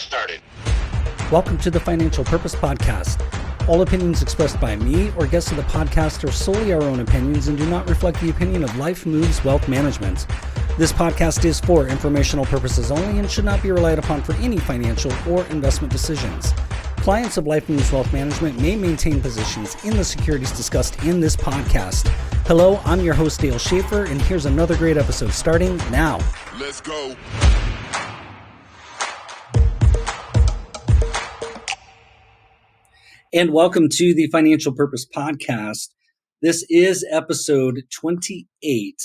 started. Welcome to the Financial Purpose Podcast. All opinions expressed by me or guests of the podcast are solely our own opinions and do not reflect the opinion of Life Moves Wealth Management. This podcast is for informational purposes only and should not be relied upon for any financial or investment decisions. Clients of Life Moves Wealth Management may maintain positions in the securities discussed in this podcast. Hello, I'm your host, Dale Schaefer, and here's another great episode starting now. Let's go. And welcome to the Financial Purpose Podcast. This is episode 28.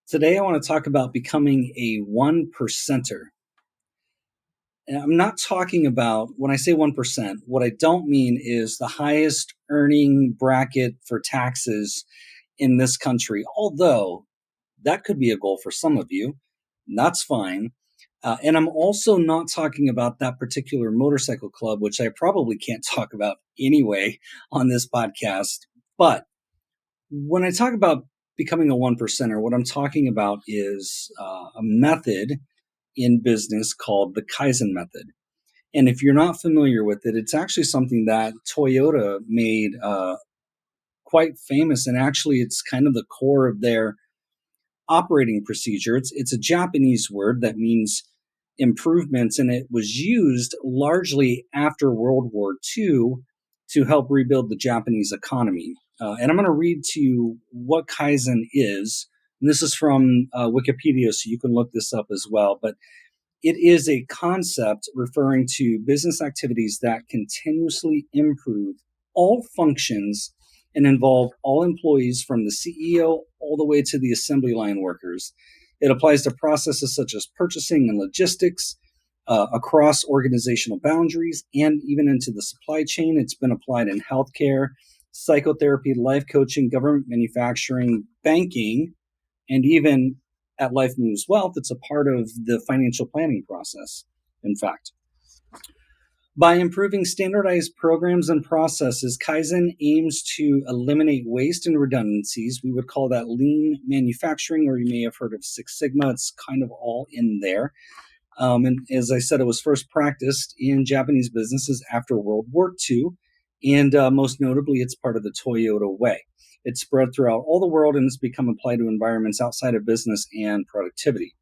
Today, I want to talk about becoming a 1%er. And I'm not talking about, when I say 1%, what I don't mean is the highest earning bracket for taxes in this country, although that could be a goal for some of you. That's fine. And I'm also not talking about that particular motorcycle club, which I probably can't talk about anyway on this podcast. But when I talk about becoming a 1%er, what I'm talking about is a method in business called the Kaizen method. And if you're not familiar with it, it's actually something that Toyota made quite famous. And actually, it's kind of the core of their operating procedure. It's a Japanese word that means improvements, and it was used largely after World War II to help rebuild the Japanese economy. And I'm going to read to you what Kaizen is. And this is from Wikipedia, so you can look this up as well. But it is a concept referring to business activities that continuously improve all functions and involve all employees from the CEO all the way to the assembly line workers. It applies to processes such as purchasing and logistics across organizational boundaries and even into the supply chain. It's been applied in healthcare, psychotherapy, life coaching, government manufacturing, banking, and even at Life Moves Wealth, it's a part of the financial planning process, in fact. By improving standardized programs and processes, Kaizen aims to eliminate waste and redundancies. We would call that lean manufacturing, or you may have heard of Six Sigma. It's kind of all in there. And as I said, it was first practiced in Japanese businesses after World War II. And most notably, it's part of the Toyota way. It's spread throughout all the world and it's become applied to environments outside of business and productivity.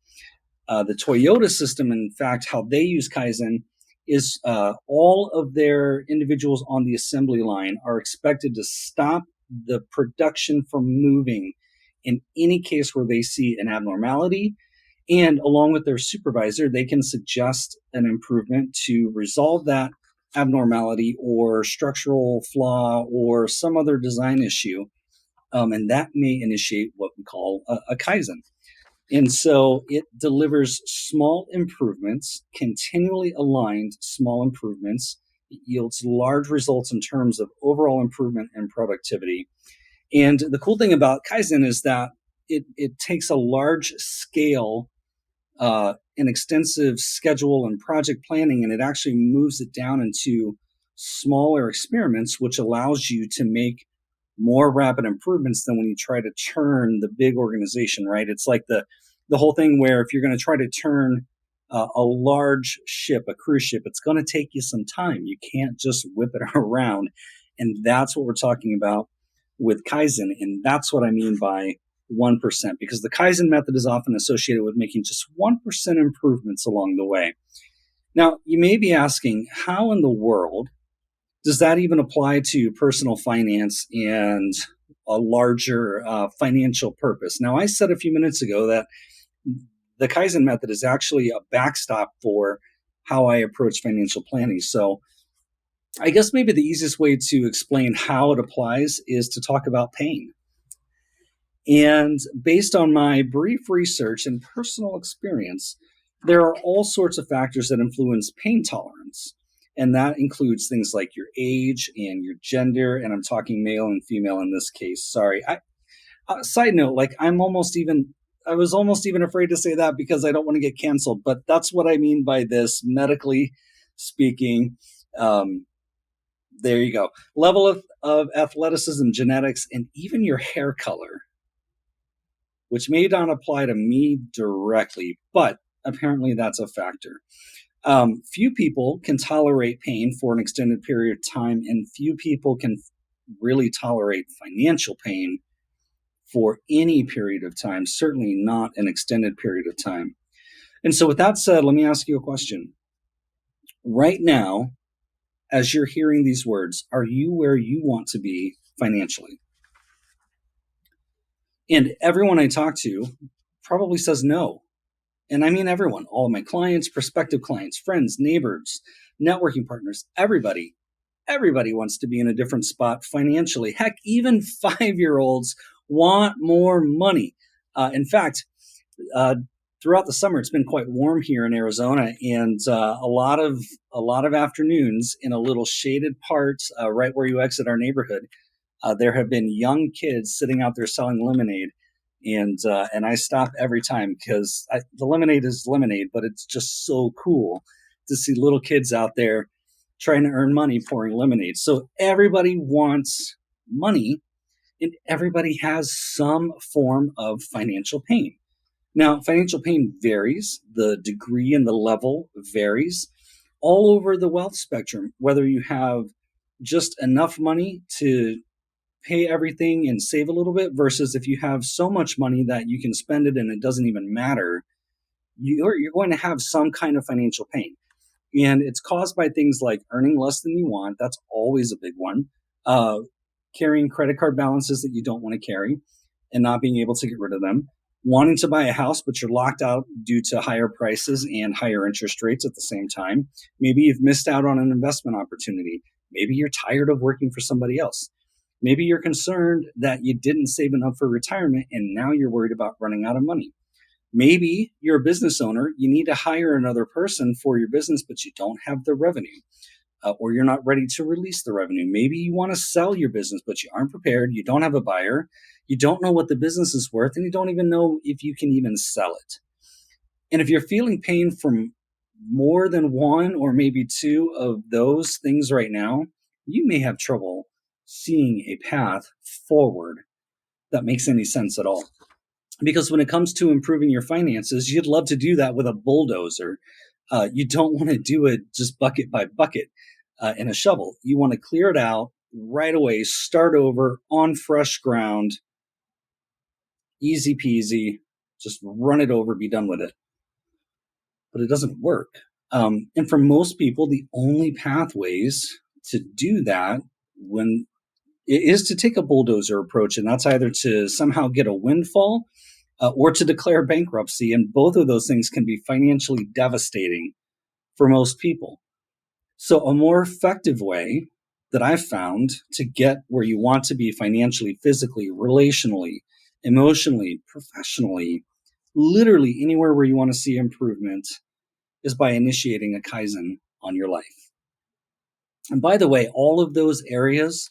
The Toyota system, in fact, how they use Kaizen is all of their individuals on the assembly line are expected to stop the production from moving in any case where they see an abnormality. And along with their supervisor, they can suggest an improvement to resolve that abnormality or structural flaw or some other design issue. And that may initiate what we call a Kaizen. And so it delivers small improvements, continually aligned small improvements. It yields large results in terms of overall improvement and productivity. And the cool thing about Kaizen is that it takes a large scale, an extensive schedule and project planning, and it actually moves it down into smaller experiments, which allows you to make more rapid improvements than when you try to turn the big organization, right? It's like the whole thing where if you're going to try to turn a large ship, a cruise ship, it's going to take you some time. You can't just whip it around. And that's what we're talking about with Kaizen. And that's what I mean by 1%, because the Kaizen method is often associated with making just 1% improvements along the way. Now, you may be asking, how in the world does that even apply to personal finance and a larger financial purpose? Now, I said a few minutes ago that the Kaizen method is actually a backstop for how I approach financial planning. So I guess maybe the easiest way to explain how it applies is to talk about pain. And based on my brief research and personal experience, there are all sorts of factors that influence pain tolerance. And that includes things like your age and your gender. And I'm talking male and female in this case. Sorry. Side note, like I was almost even afraid to say that because I don't want to get canceled. But that's what I mean by this, medically speaking. There you go. Level of athleticism, genetics, and even your hair color, which may not apply to me directly, but apparently that's a factor. Few people can tolerate pain for an extended period of time, and few people can really tolerate financial pain for any period of time, certainly not an extended period of time. And so, with that said, let me ask you a question. Right now, as you're hearing these words, are you where you want to be financially? And everyone I talk to probably says no. And I mean everyone, all of my clients, prospective clients, friends, neighbors, networking partners, everybody wants to be in a different spot financially. Heck, even 5-year-olds want more money. In fact, uh, throughout the summer, it's been quite warm here in Arizona, and a lot of afternoons in a little shaded part right where you exit our neighborhood. There have been young kids sitting out there selling lemonade, and I stop every time because the lemonade is lemonade, but it's just so cool to see little kids out there trying to earn money pouring lemonade. So everybody wants money, and everybody has some form of financial pain. Now, financial pain varies, the degree and the level varies all over the wealth spectrum, whether you have just enough money to pay everything and save a little bit versus if you have so much money that you can spend it and it doesn't even matter, you're going to have some kind of financial pain. And it's caused by things like earning less than you want. That's always a big one. Uh, Carrying credit card balances that you don't want to carry and not being able to get rid of them. Wanting to buy a house, but you're locked out due to higher prices and higher interest rates at the same time. Maybe you've missed out on an investment opportunity. Maybe you're tired of working for somebody else. Maybe you're concerned that you didn't save enough for retirement and now you're worried about running out of money. Maybe you're a business owner, you need to hire another person for your business, but you don't have the revenue, or you're not ready to release the revenue. Maybe you want to sell your business, but you aren't prepared, you don't have a buyer, you don't know what the business is worth, and you don't even know if you can even sell it. And if you're feeling pain from more than one or maybe two of those things right now, you may have trouble seeing a path forward that makes any sense at all. Because when it comes to improving your finances, you'd love to do that with a bulldozer. You don't want to do it just bucket by bucket in a shovel. You want to clear it out right away, start over on fresh ground, easy peasy, just run it over, be done with it. But it doesn't work. And for most people, the only pathways to do that when it is to take a bulldozer approach, and that's either to somehow get a windfall or to declare bankruptcy. And both of those things can be financially devastating for most people. So, a more effective way that I've found to get where you want to be financially, physically, relationally, emotionally, professionally, literally anywhere where you want to see improvement is by initiating a Kaizen on your life. And by the way, all of those areas,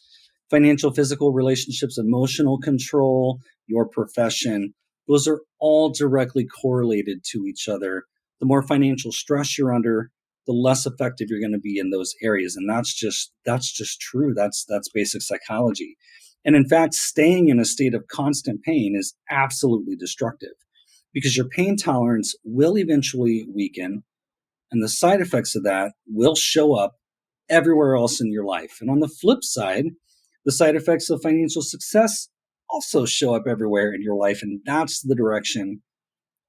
financial, physical, relationships, emotional control, your profession, those are all directly correlated to each other. The more financial stress you're under, the less effective you're going to be in those areas. And that's just true. That's basic psychology. And in fact, staying in a state of constant pain is absolutely destructive because your pain tolerance will eventually weaken and the side effects of that will show up everywhere else in your life. And on the flip side, the side effects of financial success also show up everywhere in your life. And that's the direction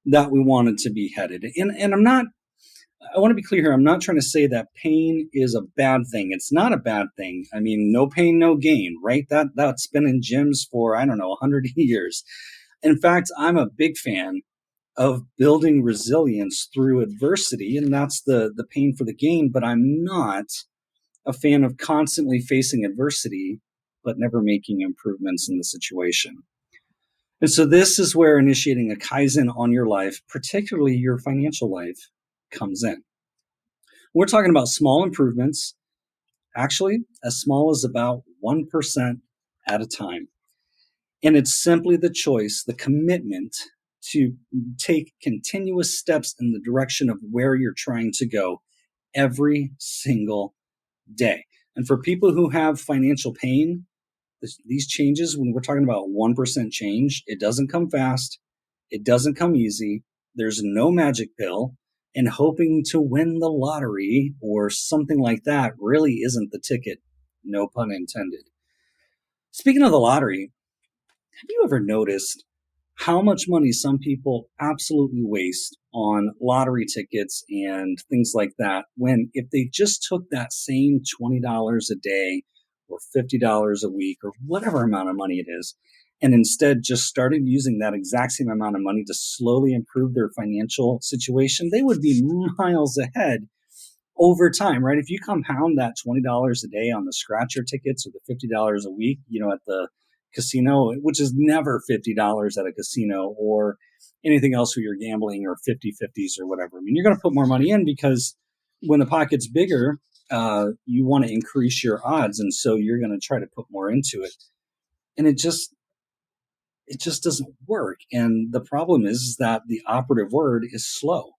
that we wanted to be headed. And I want to be clear here. I'm not trying to say that pain is a bad thing. It's not a bad thing. I mean, no pain, no gain, right? That's been in gyms for, I don't know, 100 years. In fact, I'm a big fan of building resilience through adversity, and that's the pain for the gain. But I'm not a fan of constantly facing adversity but never making improvements in the situation. And so this is where initiating a Kaizen on your life, particularly your financial life, comes in. We're talking about small improvements, actually as small as about 1% at a time. And it's simply the choice, the commitment to take continuous steps in the direction of where you're trying to go every single day. And for people who have financial pain, these changes, when we're talking about 1% change, it doesn't come fast. It doesn't come easy. There's no magic pill. and hoping to win the lottery or something like that really isn't the ticket. No pun intended. Speaking of the lottery, have you ever noticed how much money some people absolutely waste on lottery tickets and things like that when if they just took that same $20 a day or $50 a week or whatever amount of money it is, and instead just started using that exact same amount of money to slowly improve their financial situation, they would be miles ahead over time, right? If you compound that $20 a day on the scratcher tickets or the $50 a week, at the casino, which is never $50 at a casino or anything else where you're gambling or 50/50s or whatever. I mean, you're going to put more money in because when the pocket's bigger, you want to increase your odds. And so you're going to try to put more into it. And it just doesn't work. And the problem is that the operative word is slow.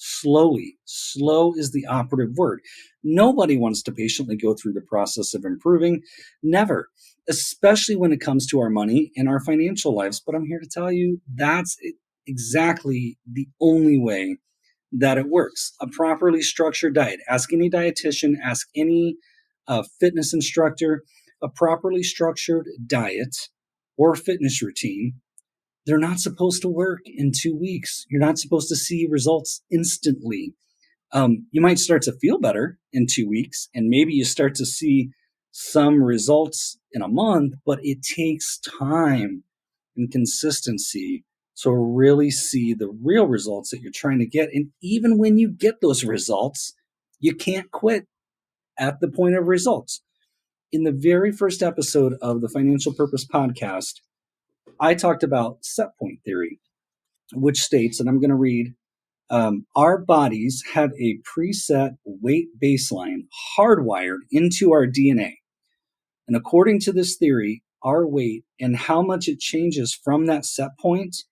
Slowly. Slow is the operative word. Nobody wants to patiently go through the process of improving. Never, especially when it comes to our money and our financial lives. But I'm here to tell you that's exactly the only way that it works. A properly structured diet. Ask any dietitian, ask any fitness instructor, a properly structured diet or fitness routine, they're not supposed to work in 2 weeks. You're not supposed to see results instantly. You might start to feel better in 2 weeks, and maybe you start to see some results in a month, but it takes time and consistency to really see the real results that you're trying to get. And even when you get those results, you can't quit at the point of results. In the very first episode of the Financial Purpose Podcast, I talked about set point theory, which states, and I'm going to read, our bodies have a preset weight baseline hardwired into our DNA. And according to this theory, our weight and how much it changes from that set point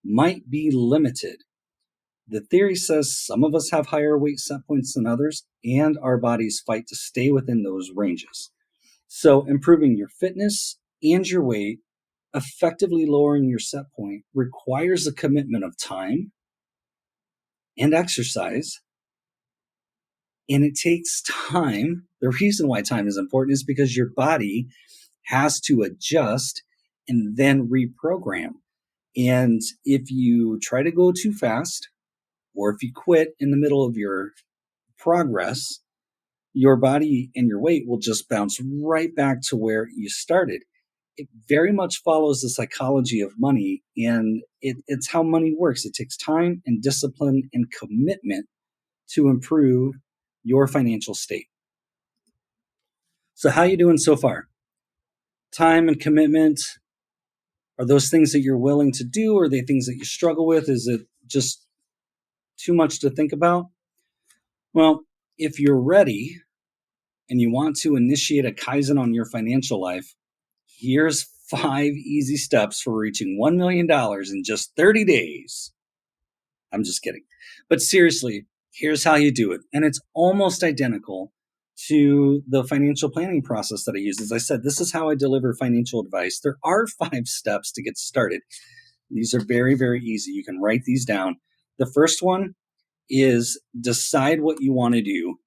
might be limited. The theory says some of us have higher weight set points than others, and our bodies fight to stay within those ranges. So, improving your fitness and your weight, effectively lowering your set point, requires a commitment of time and exercise. And it takes time. The reason why time is important is because your body has to adjust and then reprogram. And if you try to go too fast, or if you quit in the middle of your progress, your body and your weight will just bounce right back to where you started. It very much follows the psychology of money, and it's how money works. It takes time and discipline and commitment to improve your financial state. So how you doing so far? Time and commitment, are those things that you're willing to do? Or are they things that you struggle with? Is it just too much to think about? Well, if you're ready and you want to initiate a Kaizen on your financial life, here's 5 easy steps for reaching $1 million in just 30 days. I'm just kidding. But seriously, here's how you do it. And it's almost identical to the financial planning process that I use. As I said, this is how I deliver financial advice. There are 5 steps to get started. These are very, very easy. You can write these down. The first one is decide what you want to do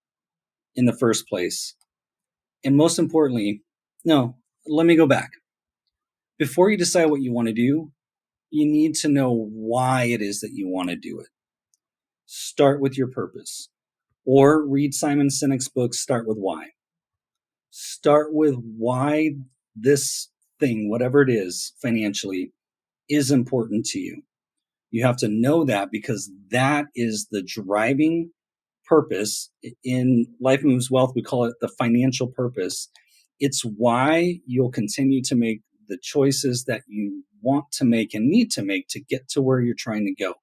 in the first place. And most importantly, no, let me go back. Before you decide what you want to do, you need to know why it is that you want to do it. Start with your purpose. Or read Simon Sinek's book, Start With Why. Start with why this thing, whatever it is financially, is important to you. You have to know that because that is the driving purpose. In Life Moves Wealth, we call it the financial purpose. It's why you'll continue to make the choices that you want to make and need to make to get to where you're trying to go.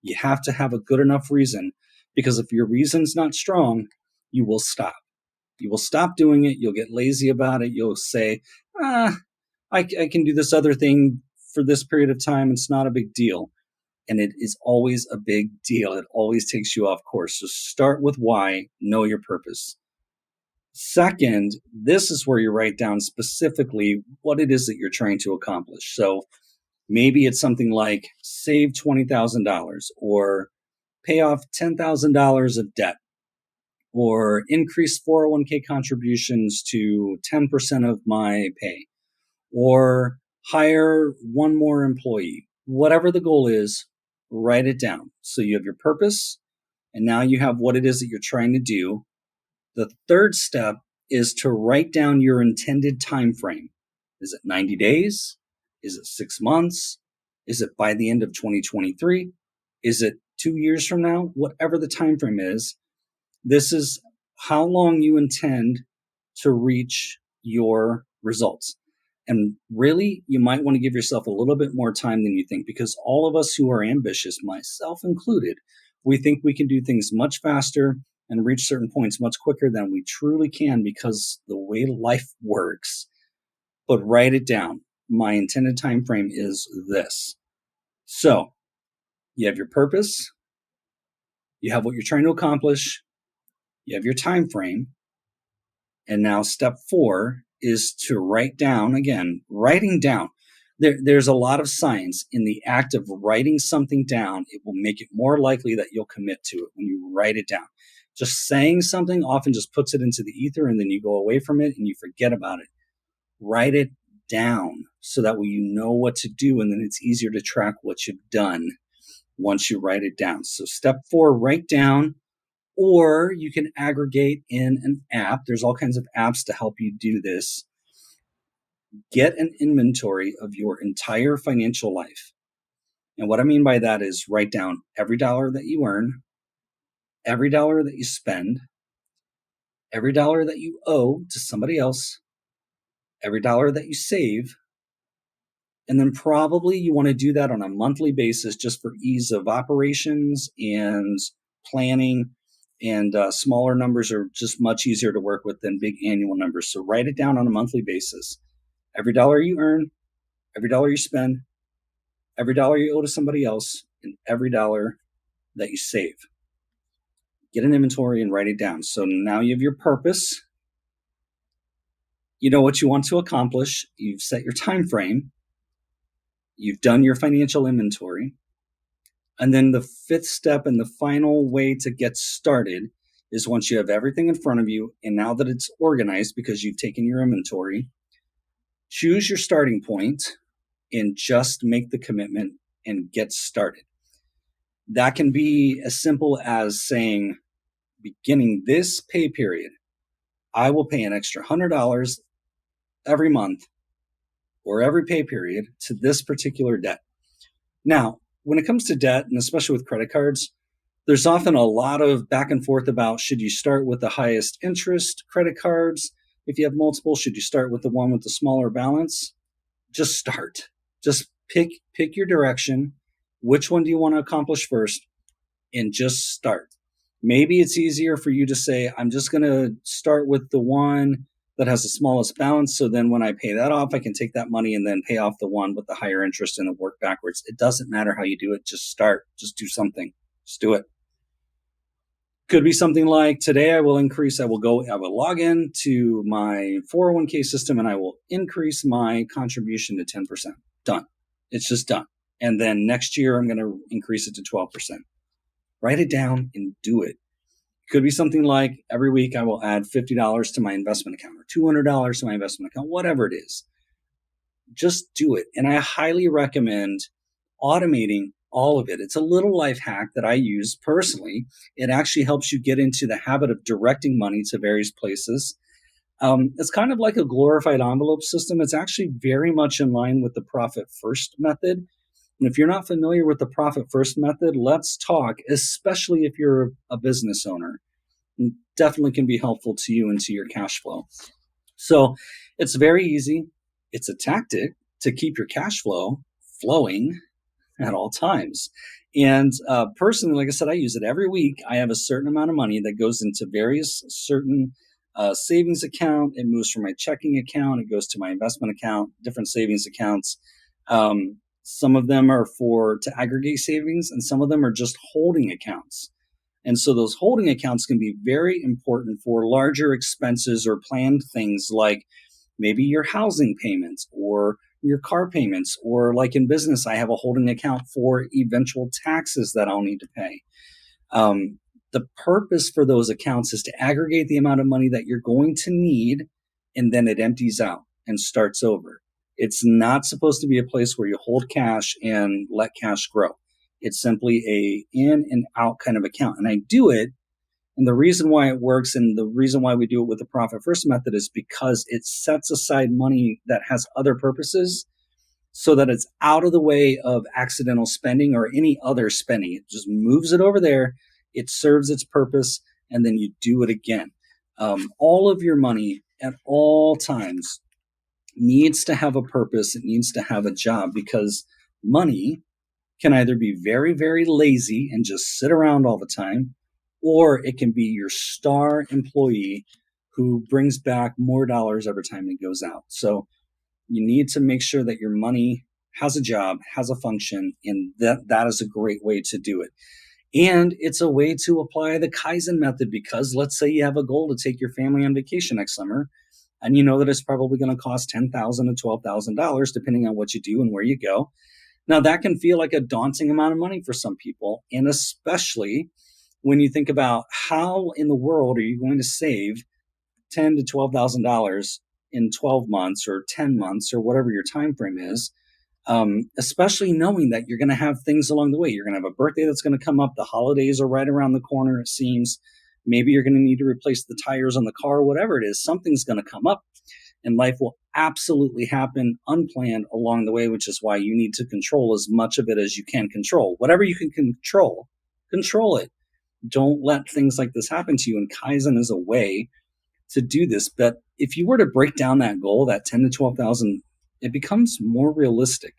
You have to have a good enough reason, because if your reason's not strong, you will stop. You will stop doing it. You'll get lazy about it. You'll say, I can do this other thing for this period of time. It's not a big deal. And it is always a big deal. It always takes you off course. So start with why, know your purpose. Second, this is where you write down specifically what it is that you're trying to accomplish. So maybe it's something like save $20,000 or pay off $10,000 of debt, or increase 401k contributions to 10% of my pay, or hire one more employee. Whatever the goal is, write it down. So you have your purpose, and now you have what it is that you're trying to do. The third step is to write down your intended time frame. Is it 90 days? Is it 6 months? Is it by the end of 2023? Is it 2 years from now? Whatever the time frame is, this is how long you intend to reach your results. And really, you might want to give yourself a little bit more time than you think, because all of us who are ambitious, myself included, we think we can do things much faster and reach certain points much quicker than we truly can because the way life works. But write it down. My intended time frame is this. So you have your purpose, you have what you're trying to accomplish, you have your time frame, and now step 4 is to write down. Again, writing down. There's a lot of science in the act of writing something down. It will make it more likely that you'll commit to it when you write it down. Just saying something often just puts it into the ether, and then you go away from it and you forget about it. Write it down so that way you know what to do, and then it's easier to track what you've done once you write it down. So step 4, write down, or you can aggregate in an app. There's all kinds of apps to help you do this. Get an inventory of your entire financial life. And what I mean by that is write down every dollar that you earn, every dollar that you spend, every dollar that you owe to somebody else, every dollar that you save. And then probably you want to do that on a monthly basis just for ease of operations and planning. And smaller numbers are just much easier to work with than big annual numbers. So write it down on a monthly basis. Every dollar you earn, every dollar you spend, every dollar you owe to somebody else, and every dollar that you save. Get an inventory and write it down. So now you have your purpose. You know what you want to accomplish. You've set your time frame. You've done your financial inventory. And then the 5th step and the final way to get started is once you have everything in front of you, and now that it's organized because you've taken your inventory, choose your starting point and just make the commitment and get started. That can be as simple as saying, beginning this pay period, I will pay an extra $100 every month or every pay period to this particular debt. Now, when it comes to debt, and especially with credit cards, there's often a lot of back and forth about, should you start with the highest interest credit cards? If you have multiple, should you start with the one with the smaller balance? Just start. Just pick your direction. Which one do you want to accomplish first? And just start. Maybe it's easier for you to say, I'm just going to start with the one that has the smallest balance. So then when I pay that off, I can take that money and then pay off the one with the higher interest and then work backwards. It doesn't matter how you do it. Just start. Just do something. Just do it. Could be something like, today I will log in to my 401k system and I will increase my contribution to 10%. Done. It's just done. And then next year I'm going to increase it to 12%. Write it down and do it. Could be something like, every week I will add $50 to my investment account or $200 to my investment account, whatever it is. Just do it. And I highly recommend automating all of it. It's a little life hack that I use personally. It actually helps you get into the habit of directing money to various places. It's kind of like a glorified envelope system. It's actually very much in line with the profit first method. And if you're not familiar with the profit first method, let's talk, especially if you're a business owner. It definitely can be helpful to you and to your cash flow. So it's very easy. It's a tactic to keep your cash flow flowing at all times. And personally, like I said, I use it every week. I have a certain amount of money that goes into various certain savings account. It moves from my checking account. It goes to my investment account, different savings accounts. Some of them are to aggregate savings, and some of them are just holding accounts. And so those holding accounts can be very important for larger expenses or planned things like maybe your housing payments or your car payments, or like in business, I have a holding account for eventual taxes that I'll need to pay. The purpose for those accounts is to aggregate the amount of money that you're going to need, and then it empties out and starts over. It's not supposed to be a place where you hold cash and let cash grow. It's simply a in and out kind of account. And I do it, and the reason why it works and the reason why we do it with the profit first method is because it sets aside money that has other purposes so that it's out of the way of accidental spending or any other spending. It just moves it over there. It serves its purpose, and then you do it again. All of your money at all times needs to have a purpose. It needs to have a job, because money can either be very, very lazy and just sit around all the time, or it can be your star employee who brings back more dollars every time it goes out. So you need to make sure that your money has a job, has a function, and that is a great way to do it. And it's a way to apply the Kaizen method, because let's say you have a goal to take your family on vacation next summer, and you know that it's probably going to cost $10,000 to $12,000 depending on what you do and where you go. Now, that can feel like a daunting amount of money for some people, and especially when you think about how in the world are you going to save $10,000 to $12,000 in 12 months or 10 months or whatever your time frame is, especially knowing that you're going to have things along the way. You're going to have a birthday that's going to come up. The holidays are right around the corner, it seems. Maybe you're going to need to replace the tires on the car, whatever it is. Something's going to come up, and life will absolutely happen unplanned along the way, which is why you need to control as much of it as you can control. Whatever you can control it. Don't let things like this happen to you. And Kaizen is a way to do this. But if you were to break down that goal, that 10 to 12,000, it becomes more realistic.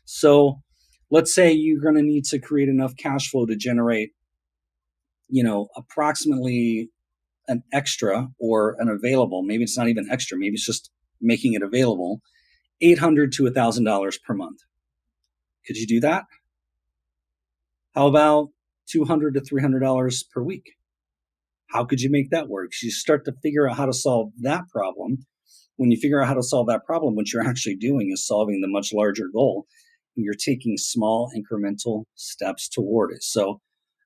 So let's say you're going to need to create enough cash flow to generate, approximately an extra or an available, maybe it's not even extra, maybe it's just making it available, $800 to $1,000 per month. Could you do that? How about $200 to $300 per week? How could you make that work? You start to figure out how to solve that problem. When you figure out how to solve that problem, what you're actually doing is solving the much larger goal. You're taking small incremental steps toward it. So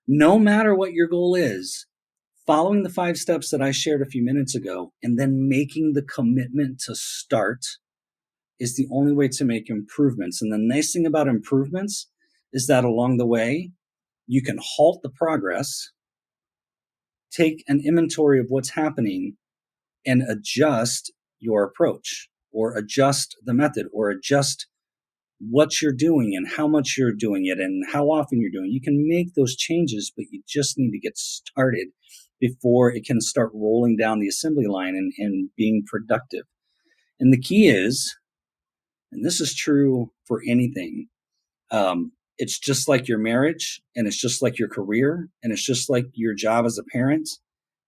no matter what your goal is, following the 5 steps that I shared a few minutes ago and then making the commitment to start is the only way to make improvements. And the nice thing about improvements is that along the way, you can halt the progress, take an inventory of what's happening, and adjust your approach or adjust the method or adjust what you're doing and how much you're doing it and how often you're doing it. You can make those changes, but you just need to get started before it can start rolling down the assembly line and being productive. And the key is, and this is true for anything, it's just like your marriage, and it's just like your career, and it's just like your job as a parent.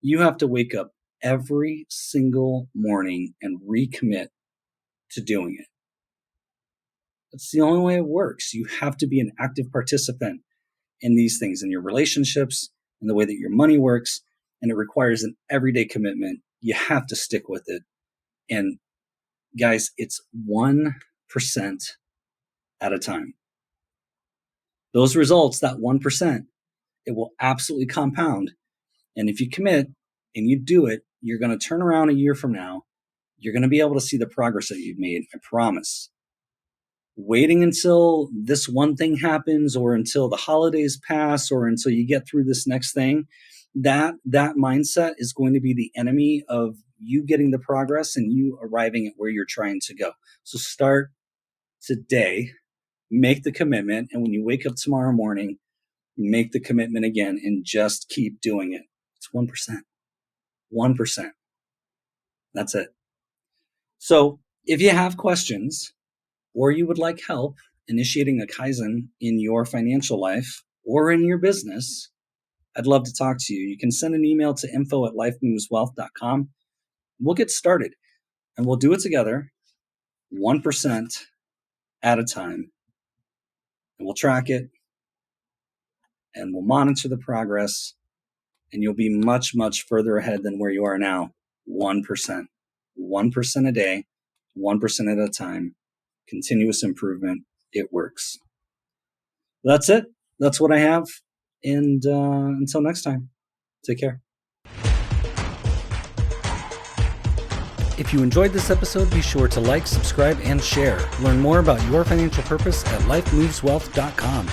You have to wake up every single morning and recommit to doing it. That's the only way it works. You have to be an active participant in these things, in your relationships, in the way that your money works, and it requires an everyday commitment. You have to stick with it. And guys, it's 1% at a time. Those results, that 1%, it will absolutely compound. And if you commit and you do it, you're going to turn around a year from now. You're going to be able to see the progress that you've made. I promise. Waiting until this one thing happens or until the holidays pass or until you get through this next thing, that mindset is going to be the enemy of you getting the progress and you arriving at where you're trying to go. So start today, make the commitment, and when you wake up tomorrow morning, make the commitment again and just keep doing it. It's 1%. 1%. That's it. So if you have questions or you would like help initiating a Kaizen in your financial life or in your business, I'd love to talk to you. You can send an email to info@lifemoveswealth.com. We'll get started and we'll do it together, 1% at a time. And we'll track it and we'll monitor the progress, and you'll be much, much further ahead than where you are now. 1%. 1% a day, 1% at a time, continuous improvement. It works. That's it. That's what I have. And until next time, take care. If you enjoyed this episode, be sure to like, subscribe, and share. Learn more about your financial purpose at lifemoveswealth.com.